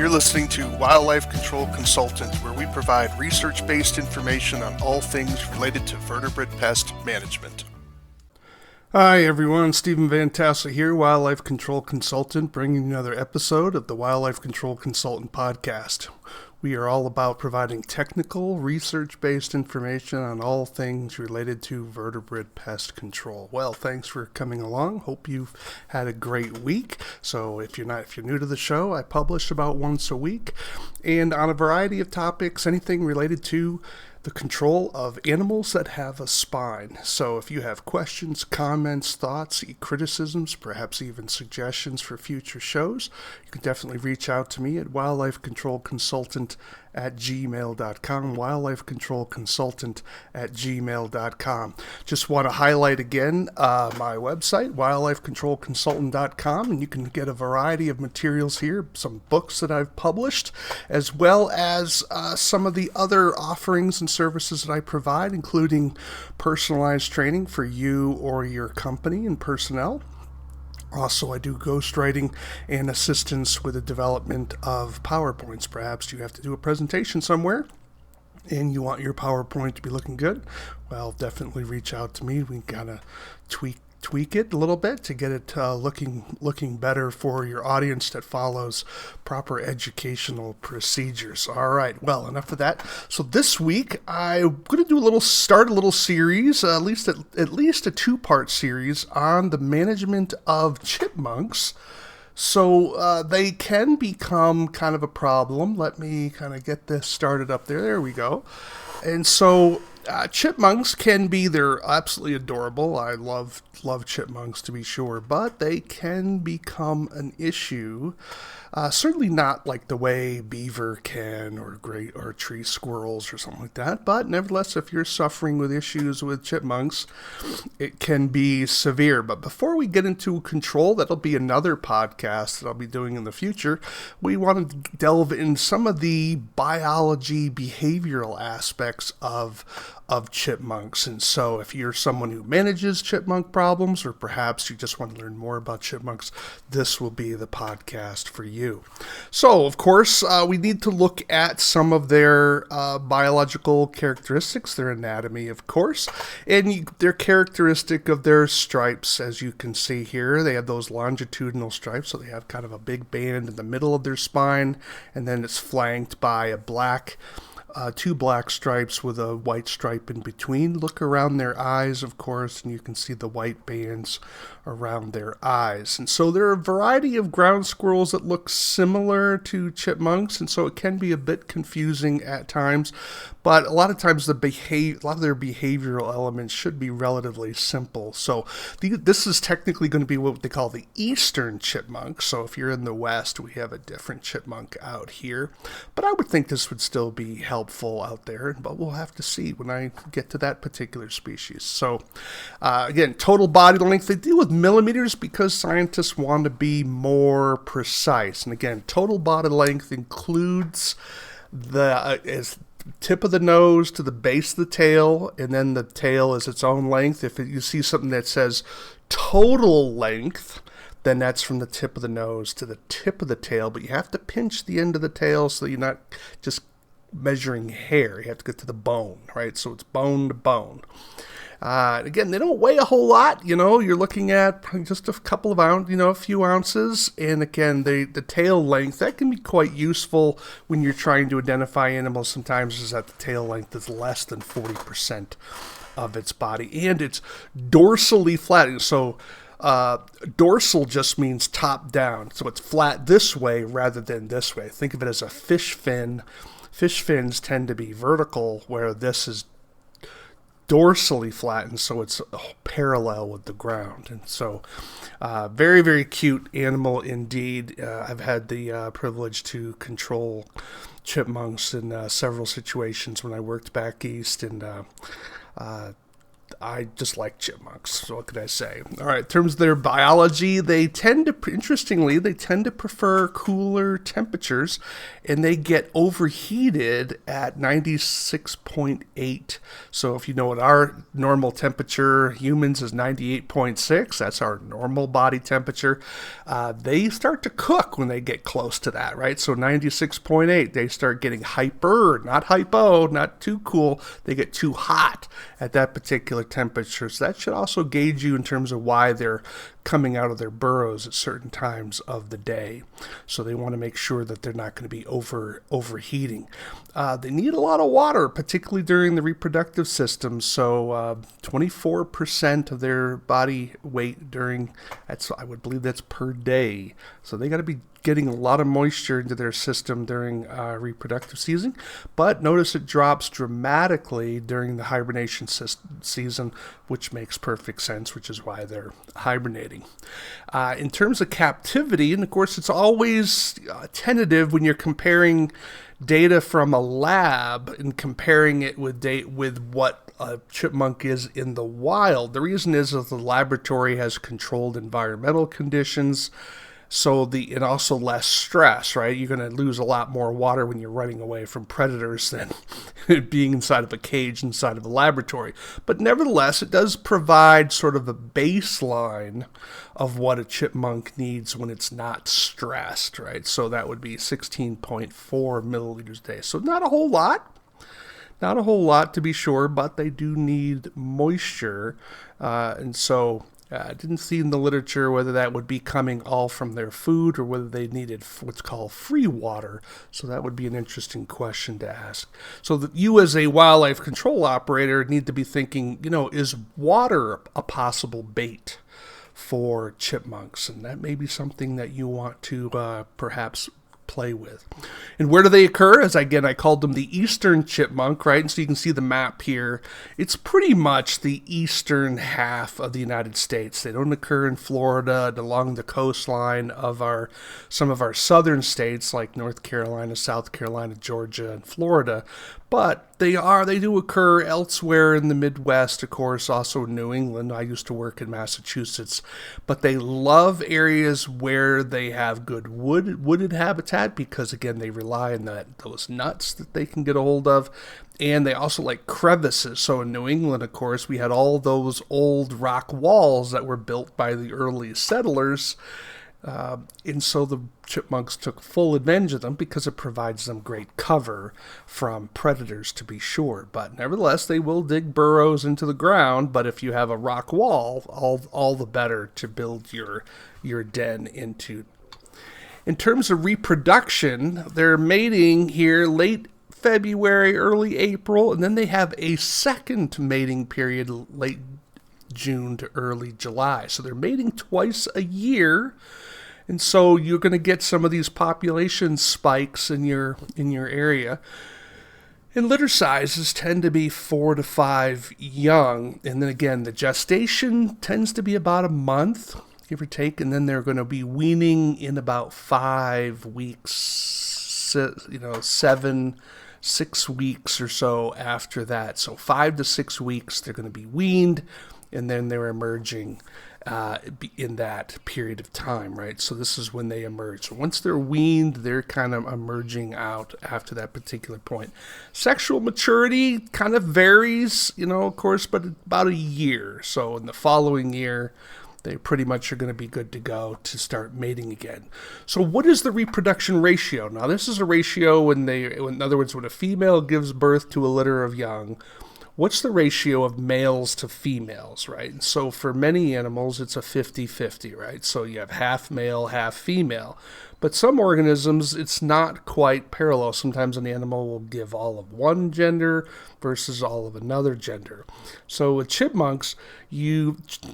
You're listening to Wildlife Control Consultant, where we provide research-based information on all things related to vertebrate pest management. Hi everyone, Stephen Vantassel here, Wildlife Control Consultant, bringing you another episode of the Wildlife Control Consultant podcast. We are all about providing technical, research-based information on all things related to vertebrate pest control. Well, thanks for coming along. Hope you've had a great week. So if you're new to the show, I publish about once a week, and on a variety of topics, anything related to the control of animals that have a spine. So if you have questions, comments, thoughts, criticisms, perhaps even suggestions for future shows, you can definitely reach out to me at wildlifecontrolconsultant@gmail.com, wildlifecontrolconsultant@gmail.com. Just want to highlight again my website, wildlifecontrolconsultant.com, and you can get a variety of materials here, some books that I've published, as well as some of the other offerings and services that I provide, including personalized training for you or your company and personnel. Also, I do ghostwriting and assistance with the development of PowerPoints. Perhaps you have to do a presentation somewhere and you want your PowerPoint to be looking good. Well, definitely reach out to me. We gotta tweak it a little bit to get it looking better for your audience that follows proper educational procedures. All right, well, enough of that. So this week I'm going to start a little series, at least a two-part series on the management of chipmunks. So they can become kind of a problem. Let me kind of get this started up there. There we go. And so chipmunks they're absolutely adorable. I love chipmunks, to be sure, but they can become an issue. Certainly not like the way beaver can or tree squirrels or something like that, but nevertheless, if you're suffering with issues with chipmunks, it can be severe. But before we get into control, that'll be another podcast that I'll be doing in the future. We want to delve in some of the biology, behavioral aspects of chipmunks. And so if you're someone who manages chipmunk problems, or perhaps you just want to learn more about chipmunks, this will be the podcast for you. So, of course, we need to look at some of their biological characteristics, their anatomy, of course, and they're characteristic of their stripes. As you can see here, they have those longitudinal stripes, so they have kind of a big band in the middle of their spine, and then it's flanked by two black stripes with a white stripe in between. Look around their eyes, of course, and you can see the white bands around their eyes. And so there are a variety of ground squirrels that look similar to chipmunks, and so it can be a bit confusing at times. But a lot of times a lot of their behavioral elements should be relatively simple. So this is technically going to be what they call the eastern chipmunk. So if you're in the West, we have a different chipmunk out here. But I would think this would still be helpful out there, but we'll have to see when I get to that particular species. So again, total body length, they deal with millimeters because scientists want to be more precise. And again, total body length includes the tip of the nose to the base of the tail, and then the tail is its own length. If you see something that says total length, then that's from the tip of the nose to the tip of the tail, but you have to pinch the end of the tail so you're not just measuring hair. You have to get to the bone, right? So it's bone to bone. Again, they don't weigh a whole lot. You're looking at just a couple of a few ounces. And again, the tail length, that can be quite useful when you're trying to identify animals. Sometimes is that the tail length is less than 40% of its body, and it's dorsally flat. So dorsal just means top down. So it's flat this way rather than this way. Think of it as a fish fin. Fish fins tend to be vertical, where this is dorsally flattened, so it's parallel with the ground. And so very, very cute animal indeed. I've had the privilege to control chipmunks in several situations when I worked back east, and I just like chipmunks. So what can I say? All right, in terms of their biology, they tend to prefer cooler temperatures, and they get overheated at 96.8. So if you know what our normal temperature, humans, is 98.6, that's our normal body temperature. They start to cook when they get close to that, right? So 96.8, they start getting hyper, not hypo, not too cool. They get too hot at that particular temperature. So that should also gauge you in terms of why they're coming out of their burrows at certain times of the day. So they want to make sure that they're not going to be overheating. They need a lot of water, particularly during the reproductive system. So 24% of their body weight I would believe that's per day. So they got to be getting a lot of moisture into their system during reproductive season. But notice it drops dramatically during the hibernation season, which makes perfect sense, which is why they're hibernating. In terms of captivity, and of course it's always tentative when you're comparing data from a lab and comparing it with what a chipmunk is in the wild. The reason is that the laboratory has controlled environmental conditions, and also less stress, right? You're going to lose a lot more water when you're running away from predators than being inside of a cage inside of a laboratory. But nevertheless, it does provide sort of a baseline of what a chipmunk needs when it's not stressed, right? So that would be 16.4 milliliters a day. So not a whole lot. Not a whole lot, to be sure, but they do need moisture. And so I didn't see in the literature whether that would be coming all from their food or whether they needed what's called free water. So that would be an interesting question to ask. So that you as a wildlife control operator need to be thinking, is water a possible bait for chipmunks? And that may be something that you want to perhaps play with. And where do they occur? As again, I called them the eastern chipmunk, right? And so you can see the map here. It's pretty much the eastern half of the United States. They don't occur in Florida and along the coastline of some of our southern states like North Carolina, South Carolina, Georgia, and Florida. But they do occur elsewhere in the Midwest, of course, also in New England. I used to work in Massachusetts. But they love areas where they have good wooded habitat because, again, they rely on those nuts that they can get a hold of. And they also like crevices. So in New England, of course, we had all those old rock walls that were built by the early settlers. And so the chipmunks took full advantage of them because it provides them great cover from predators, to be sure. But nevertheless, they will dig burrows into the ground. But if you have a rock wall, all the better to build your den into. In terms of reproduction, they're mating here late February, early April, and then they have a second mating period late June to early July. So they're mating twice a year. And so you're going to get some of these population spikes in your area. And litter sizes tend to be 4 to 5 young. And then again, the gestation tends to be about a month, give or take. And then they're going to be weaning in about 5 weeks, 6 weeks or so after that. So 5 to 6 weeks, they're going to be weaned. And then they're emerging in that period of time, right? So this is when they emerge. So once they're weaned, they're kind of emerging out after that particular point. Sexual maturity kind of varies, of course, but about a year. So in the following year, they pretty much are going to be good to go to start mating again. So what is the reproduction ratio? Now, this is a ratio in other words, when a female gives birth to a litter of young, what's the ratio of males to females, right? And so for many animals, it's a 50-50, right? So you have half male, half female. But some organisms, it's not quite parallel. Sometimes an animal will give all of one gender versus all of another gender. So with chipmunks,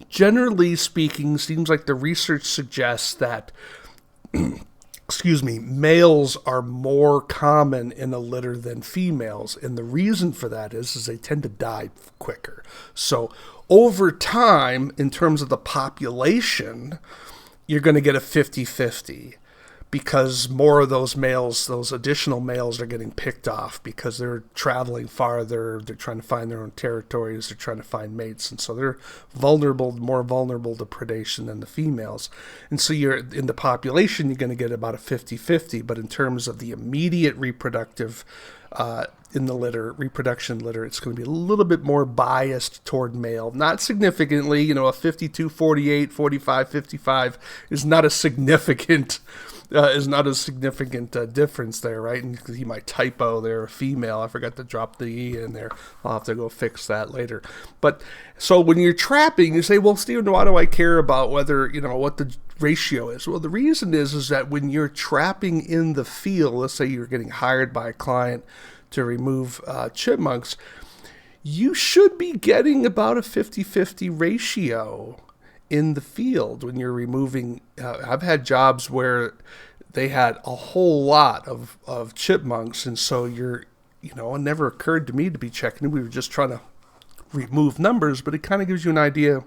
generally speaking, seems like the research suggests that males are more common in a litter than females. And the reason for that is they tend to die quicker. So over time, in terms of the population, you're going to get a 50-50. because more of those males, those additional males, are getting picked off because they're traveling farther. They're trying to find their own territories. They're trying to find mates. And so they're more vulnerable to predation than the females. And so you're in the population, you're going to get about a 50-50. But in terms of the immediate reproductive in the litter, reproduction litter, it's going to be a little bit more biased toward male. Not significantly, a 52-48, 45-55 is not a significant difference there, right? And he might typo there, a female. I forgot to drop the E in there. I'll have to go fix that later. But so when you're trapping, you say, well, Stephen, why do I care about whether, what the ratio is? Well, the reason is that when you're trapping in the field, let's say you're getting hired by a client to remove chipmunks, you should be getting about a 50-50 ratio in the field when you're removing. I've had jobs where they had a whole lot of chipmunks, and so it never occurred to me to be checking. We were just trying to remove numbers, but it kind of gives you an idea.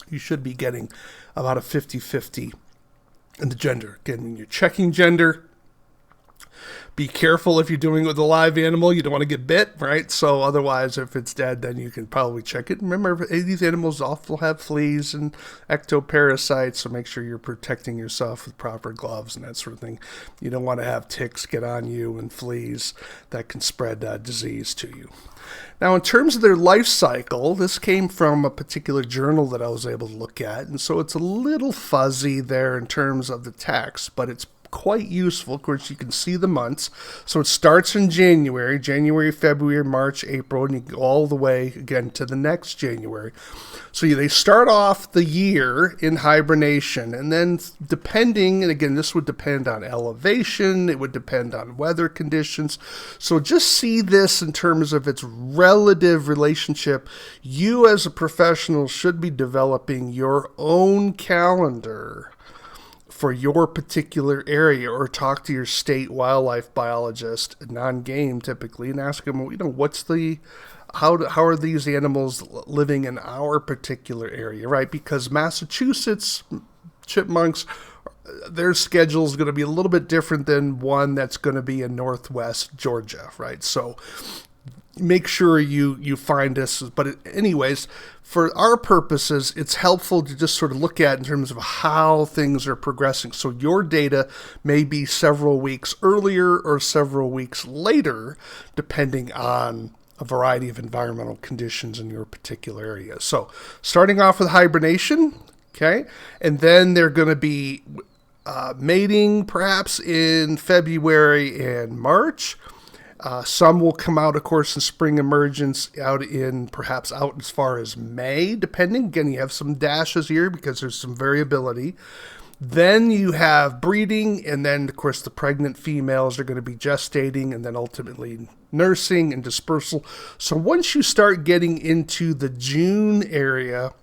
You should be getting about a 50-50 in the gender. Again, when you're checking gender, be careful if you're doing it with a live animal. You don't want to get bit, right? So otherwise, if it's dead, then you can probably check it. Remember, these animals often have fleas and ectoparasites, so make sure you're protecting yourself with proper gloves and that sort of thing. You don't want to have ticks get on you and fleas that can spread disease to you. Now, in terms of their life cycle, this came from a particular journal that I was able to look at, and so it's a little fuzzy there in terms of the text, but it's quite useful. Of course, you can see the months. So it starts in January, February, March, April, and you go all the way again to the next January. So they start off the year in hibernation, and then depending, and again, this would depend on elevation, it would depend on weather conditions. So just see this in terms of its relative relationship. You as a professional should be developing your own calendar for your particular area, or talk to your state wildlife biologist, non-game typically, and ask them, how are these animals living in our particular area, right? Because Massachusetts chipmunks, their schedule is going to be a little bit different than one that's going to be in Northwest Georgia, right? So make sure you find this. But anyways, for our purposes, it's helpful to just sort of look at in terms of how things are progressing. So your data may be several weeks earlier or several weeks later, depending on a variety of environmental conditions in your particular area. So starting off with hibernation, okay, and then they're going to be mating perhaps in February and March. Some will come out, of course, in spring emergence perhaps out as far as May, depending. Again, you have some dashes here because there's some variability. Then you have breeding, and then, of course, the pregnant females are going to be gestating, and then ultimately nursing and dispersal. So once you start getting into the June area,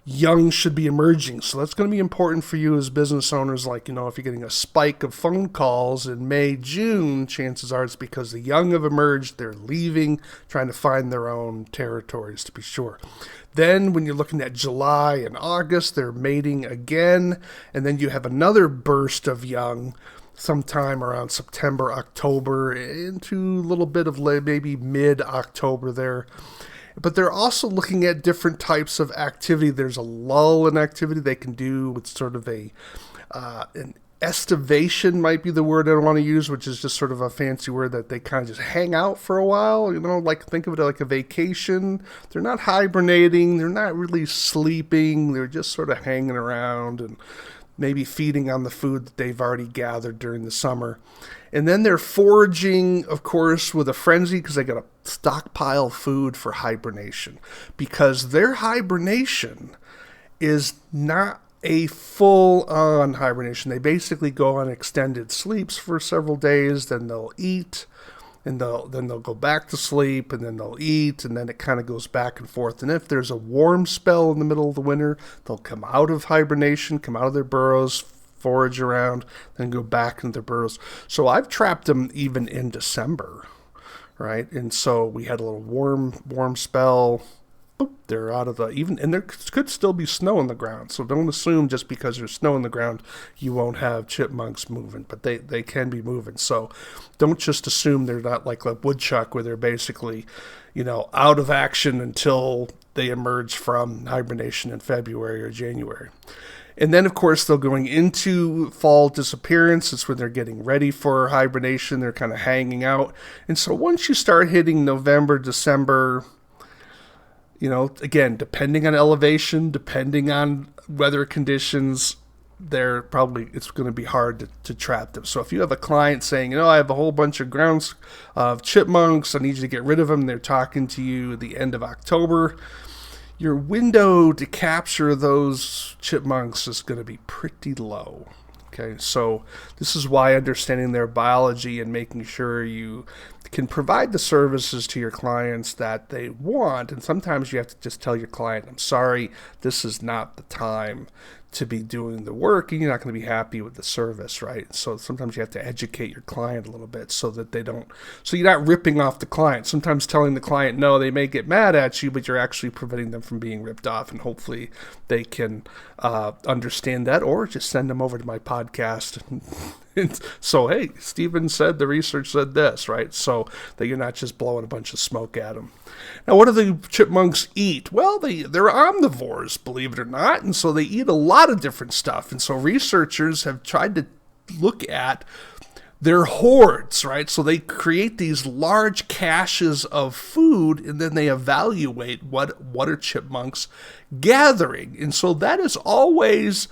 young should be emerging. So that's going to be important for you as business owners. Like, if you're getting a spike of phone calls in May, June, chances are it's because the young have emerged. They're leaving, trying to find their own territories, to be sure. Then when you're looking at July and August, they're mating again. And then you have another burst of young sometime around September, October, into a little bit of maybe mid-October there. But they're also looking at different types of activity. There's a lull in activity they can do with sort of an estivation might be the word I want to use, which is just sort of a fancy word that they kind of just hang out for a while. Like think of it like a vacation. They're not hibernating. They're not really sleeping. They're just sort of hanging around and maybe feeding on the food that they've already gathered during the summer. And then they're foraging, of course, with a frenzy because they got to stockpile food for hibernation, because their hibernation is not a full-on hibernation. They basically go on extended sleeps for several days, then they'll eat, and then they'll go back to sleep, and then they'll eat, and then it kind of goes back and forth. And if there's a warm spell in the middle of the winter, they'll come out of hibernation, come out of their burrows, forage around, then go back into their burrows. So I've trapped them even in December, right? And so we had a little warm spell, they're out of the even, and there could still be snow on the ground. So don't assume just because there's snow on the ground you won't have chipmunks moving, but they can be moving. So don't just assume they're not like a woodchuck where they're basically, out of action until they emerge from hibernation in February or January. And then, of course, they're going into fall disappearance. It's when they're getting ready for hibernation. They're kind of hanging out. And so once you start hitting November, December, again, depending on elevation, depending on weather conditions, it's going to be hard to trap them. So if you have a client saying, I have a whole bunch of grounds of chipmunks, I need you to get rid of them, they're talking to you at the end of October, your window to capture those chipmunks is going to be pretty low. Okay, so this is why understanding their biology and making sure you can provide the services to your clients that they want. And sometimes you have to just tell your client, I'm sorry, this is not the time to be doing the work, and you're not going to be happy with the service, right? So sometimes you have to educate your client a little bit so you're not ripping off the client. Sometimes telling the client no, they may get mad at you, but you're actually preventing them from being ripped off, and hopefully they can understand that, or just send them over to my podcast. So, hey, Stephen said the research said this, right? So that you're not just blowing a bunch of smoke at them. Now, what do the chipmunks eat? Well, they're omnivores, believe it or not, and so they eat a lot of different stuff. And so researchers have tried to look at their hordes, right? So they create these large caches of food, and then they evaluate what are chipmunks gathering. And so that is always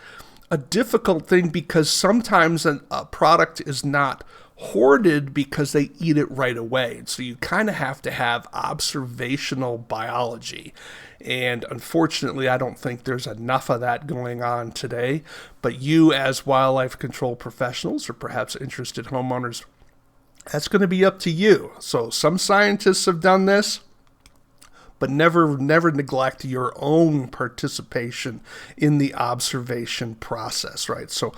a difficult thing, because sometimes a product is not hoarded because they eat it right away. So you kind of have to have observational biology. And unfortunately, I don't think there's enough of that going on today. But you, as wildlife control professionals, or perhaps interested homeowners, that's going to be up to you. So some scientists have done this, but never neglect your own participation in the observation process, right? So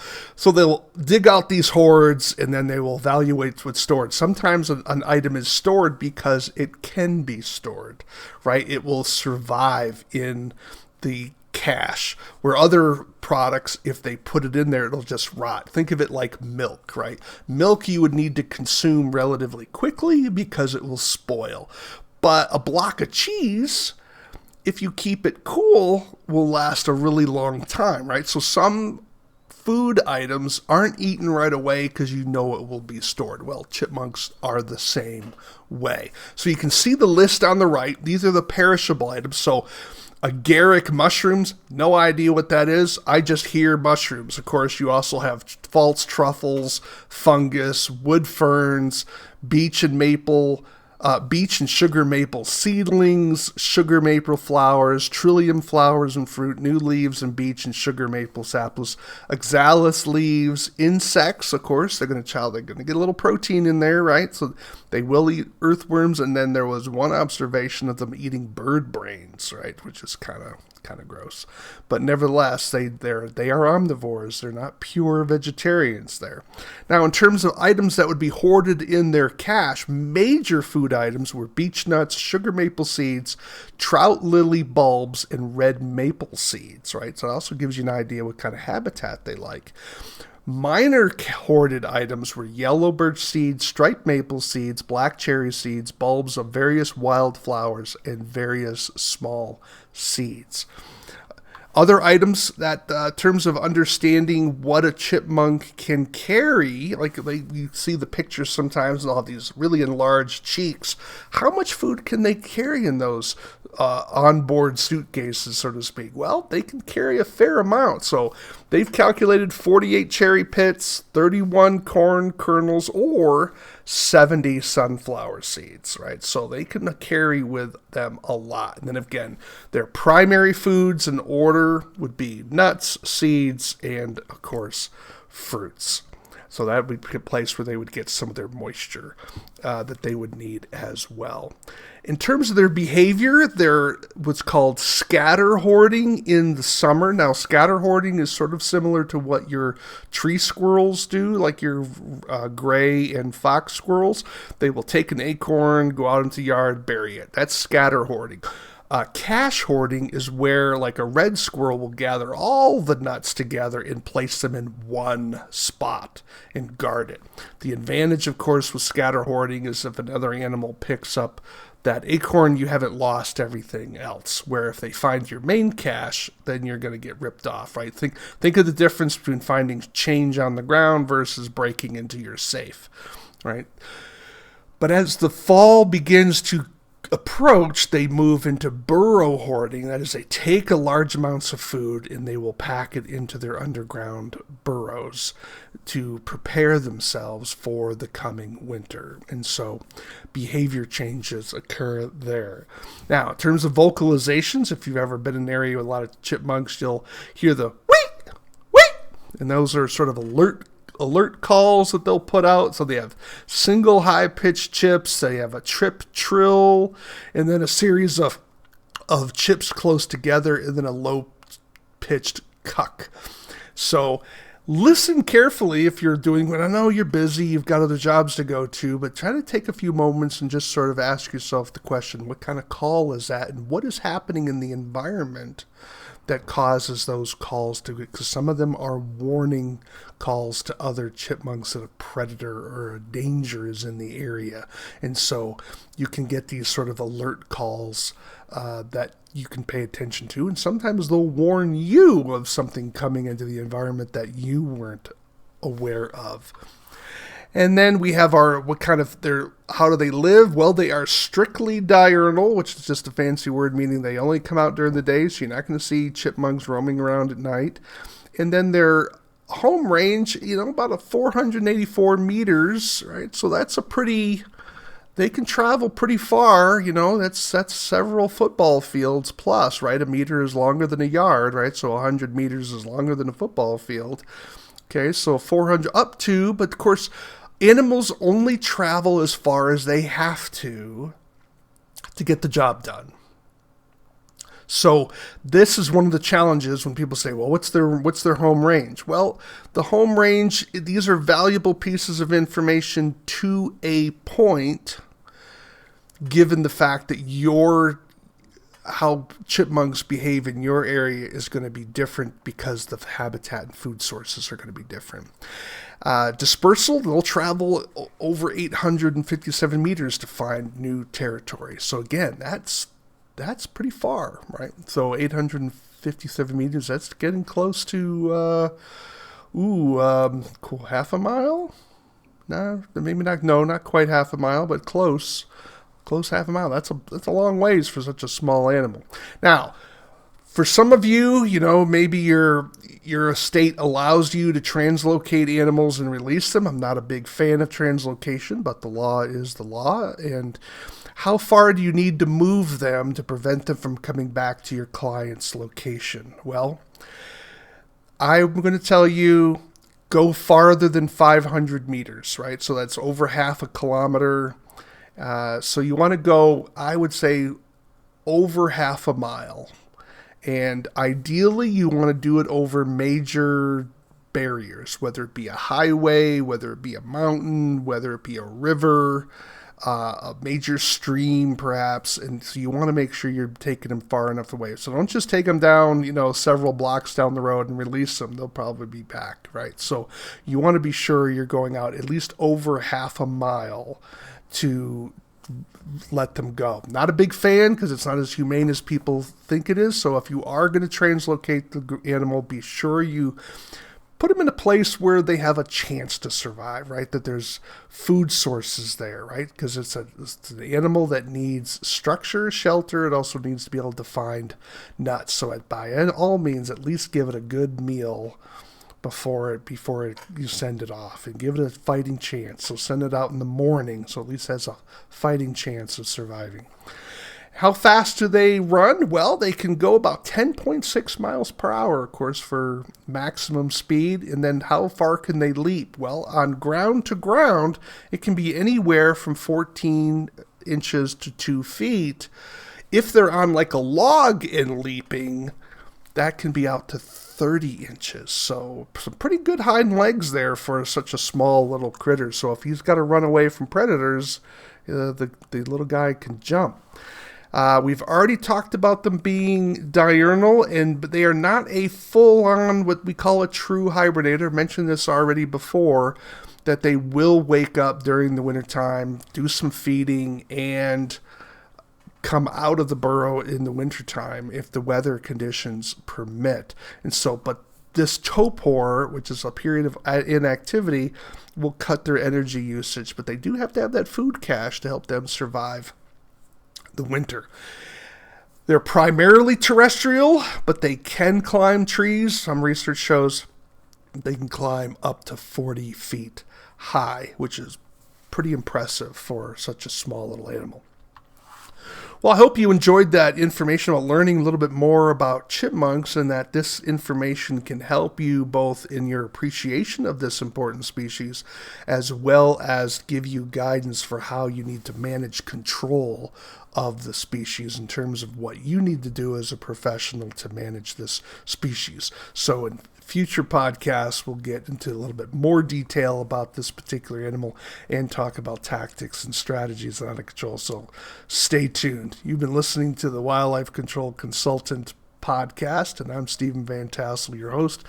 they'll dig out these hordes, and then they will evaluate what's stored. Sometimes an item is stored because it can be stored, right? It will survive in the cache, where other products, if they put it in there, it'll just rot. Think of it like milk, right? Milk you would need to consume relatively quickly because it will spoil. But a block of cheese, if you keep it cool, will last a really long time, right? So some food items aren't eaten right away because it will be stored. Well, chipmunks are the same way. So you can see the list on the right. These are the perishable items. So agaric mushrooms, no idea what that is. I just hear mushrooms. Of course, you also have false truffles, fungus, wood ferns, beech and sugar maple seedlings, sugar maple flowers, trillium flowers and fruit, new leaves and beech and sugar maple saplings, oxalis leaves, insects, of course, they're going to get a little protein in there, right? So they will eat earthworms, and then there was one observation of them eating bird brains, right? Which is kind of gross. But nevertheless, they are omnivores. They're not pure vegetarians there. Now, in terms of items that would be hoarded in their cache, major food items were beech nuts, sugar maple seeds, trout lily bulbs, and red maple seeds, right? So it also gives you an idea what kind of habitat they like. Minor hoarded items were yellow birch seeds, striped maple seeds, black cherry seeds, bulbs of various wild flowers, and various small seeds. Other items that, terms of understanding what a chipmunk can carry, like you see the pictures sometimes, and they'll have these really enlarged cheeks. How much food can they carry in those onboard suitcases, so to speak? Well, they can carry a fair amount. So they've calculated 48 cherry pits, 31 corn kernels, or 70 sunflower seeds, right? So they can carry with them a lot. And then again, their primary foods in order would be nuts, seeds, and of course, fruits. So that would be a place where they would get some of their moisture that they would need as well. In terms of their behavior, they're what's called scatter hoarding in the summer. Now, scatter hoarding is sort of similar to what your tree squirrels do, like your gray and fox squirrels. They will take an acorn, go out into the yard, bury it. That's scatter hoarding. Cache hoarding is where, like, a red squirrel will gather all the nuts together and place them in one spot and guard it. The advantage, of course, with scatter hoarding is if another animal picks up that acorn, you haven't lost everything else. Where if they find your main cache, then you're going to get ripped off, right? Think of the difference between finding change on the ground versus breaking into your safe, right? But as the fall begins to approach, they move into burrow hoarding. That is, they take a large amounts of food and they will pack it into their underground burrows to prepare themselves for the coming winter. And so behavior changes occur there. Now, in terms of vocalizations, if you've ever been in an area with a lot of chipmunks, you'll hear the wheat, wheat, and those are sort of alert calls that they'll put out. So they have single high-pitched chips, they have a trip trill, and then a series of chips close together, and then a low-pitched cuck. So listen carefully if you're doing what I know you're busy, you've got other jobs to go to, but try to take a few moments and just sort of ask yourself the question, what kind of call is that, and what is happening in the environment that causes those calls to, because some of them are warning calls to other chipmunks that a predator or a danger is in the area. And so you can get these sort of alert calls that you can pay attention to, and sometimes they'll warn you of something coming into the environment that you weren't aware of. And then we have how do they live? Well, they are strictly diurnal, which is just a fancy word meaning they only come out during the day, so you're not going to see chipmunks roaming around at night. And then their home range, about 484 meters, right? So that's they can travel pretty far, that's several football fields plus, right? A meter is longer than a yard, right? So 100 meters is longer than a football field. Okay, so 400 up to, but of course, animals only travel as far as they have to get the job done. So this is one of the challenges when people say, well, what's their home range? Well, the home range, these are valuable pieces of information to a point, given the fact that how chipmunks behave in your area is going to be different because the habitat and food sources are going to be different. Dispersal, they'll travel over 857 meters to find new territory. So again, that's pretty far, right? So 857 meters, that's getting close to, half a mile? No, maybe not. No, not quite half a mile, but close half a mile. That's a long ways for such a small animal. Now, for some of you, maybe your estate allows you to translocate animals and release them. I'm not a big fan of translocation, but the law is the law. And how far do you need to move them to prevent them from coming back to your client's location? Well, I'm going to tell you, go farther than 500 meters, right? So that's over half a kilometer. So you want to go, I would say, over half a mile. And ideally, you want to do it over major barriers, whether it be a highway, whether it be a mountain, whether it be a river, a major stream, perhaps. And so you want to make sure you're taking them far enough away. So don't just take them down, several blocks down the road and release them. They'll probably be back, right? So you want to be sure you're going out at least over half a mile to let them go. Not a big fan because it's not as humane as people think it is. So if you are going to translocate the animal, be sure you put them in a place where they have a chance to survive, right? That there's food sources there, right? Because it's an animal that needs structure, shelter. It also needs to be able to find nuts. So by all means, at least give it a good meal before you send it off, and give it a fighting chance. So send it out in the morning, so at least it has a fighting chance of surviving. How fast do they run? Well, they can go about 10.6 miles per hour, of course, for maximum speed. And then how far can they leap? Well, on ground to ground, it can be anywhere from 14 inches to 2 feet. If they're on like a log and leaping, that can be out to 30 inches. So some pretty good hind legs there for such a small little critter. So if he's got to run away from predators, the little guy can jump. We've already talked about them being diurnal, but they are not a full-on, what we call a true hibernator. I mentioned this already before, that they will wake up during the wintertime, do some feeding, and come out of the burrow in the wintertime if the weather conditions permit. And so, but this torpor, which is a period of inactivity, will cut their energy usage, but they do have to have that food cache to help them survive the winter. They're primarily terrestrial, but they can climb trees. Some research shows they can climb up to 40 feet high, which is pretty impressive for such a small little animal. Well, I hope you enjoyed that information about learning a little bit more about chipmunks, and that this information can help you both in your appreciation of this important species, as well as give you guidance for how you need to manage control of the species in terms of what you need to do as a professional to manage this species. So in future podcasts, we'll get into a little bit more detail about this particular animal and talk about tactics and strategies on control. So stay tuned. You've been listening to the Wildlife Control Consultant podcast, and I'm Stephen Vantassel, your host.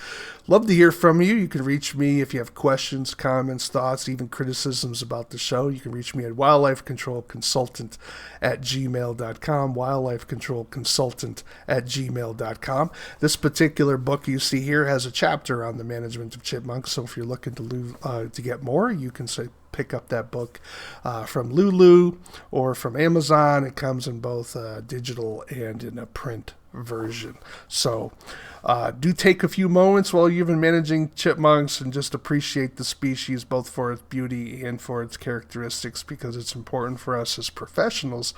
Love to hear from you. You can reach me if you have questions, comments, thoughts, even criticisms about the show. You can reach me at wildlifecontrolconsultant@gmail.com, wildlifecontrolconsultant@gmail.com. This particular book you see here has a chapter on the management of chipmunks, so if you're looking to get more, you can pick up that book from Lulu or from Amazon. It comes in both digital and in a print version. So do take a few moments while you've been managing chipmunks and just appreciate the species, both for its beauty and for its characteristics, because it's important for us as professionals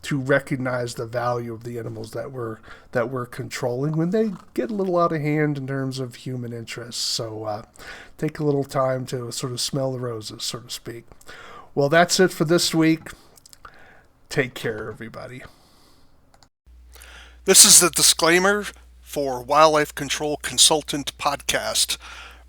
to recognize the value of the animals that we're controlling when they get a little out of hand in terms of human interests. So take a little time to sort of smell the roses, so to speak. Well, that's it for this week. Take care, everybody. This is the disclaimer for Wildlife Control Consultant Podcast.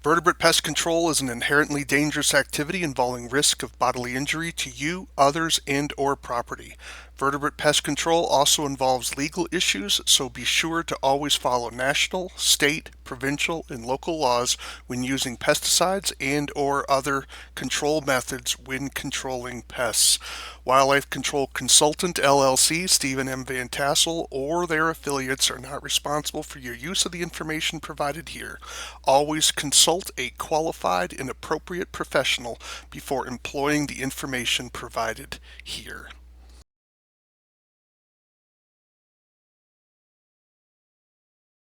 Vertebrate pest control is an inherently dangerous activity involving risk of bodily injury to you, others, and or property. Vertebrate pest control also involves legal issues, so be sure to always follow national, state, provincial, and local laws when using pesticides and or other control methods when controlling pests. Wildlife Control Consultant LLC, Stephen M. Vantassel, or their affiliates are not responsible for your use of the information provided here. Always consult a qualified and appropriate professional before employing the information provided here.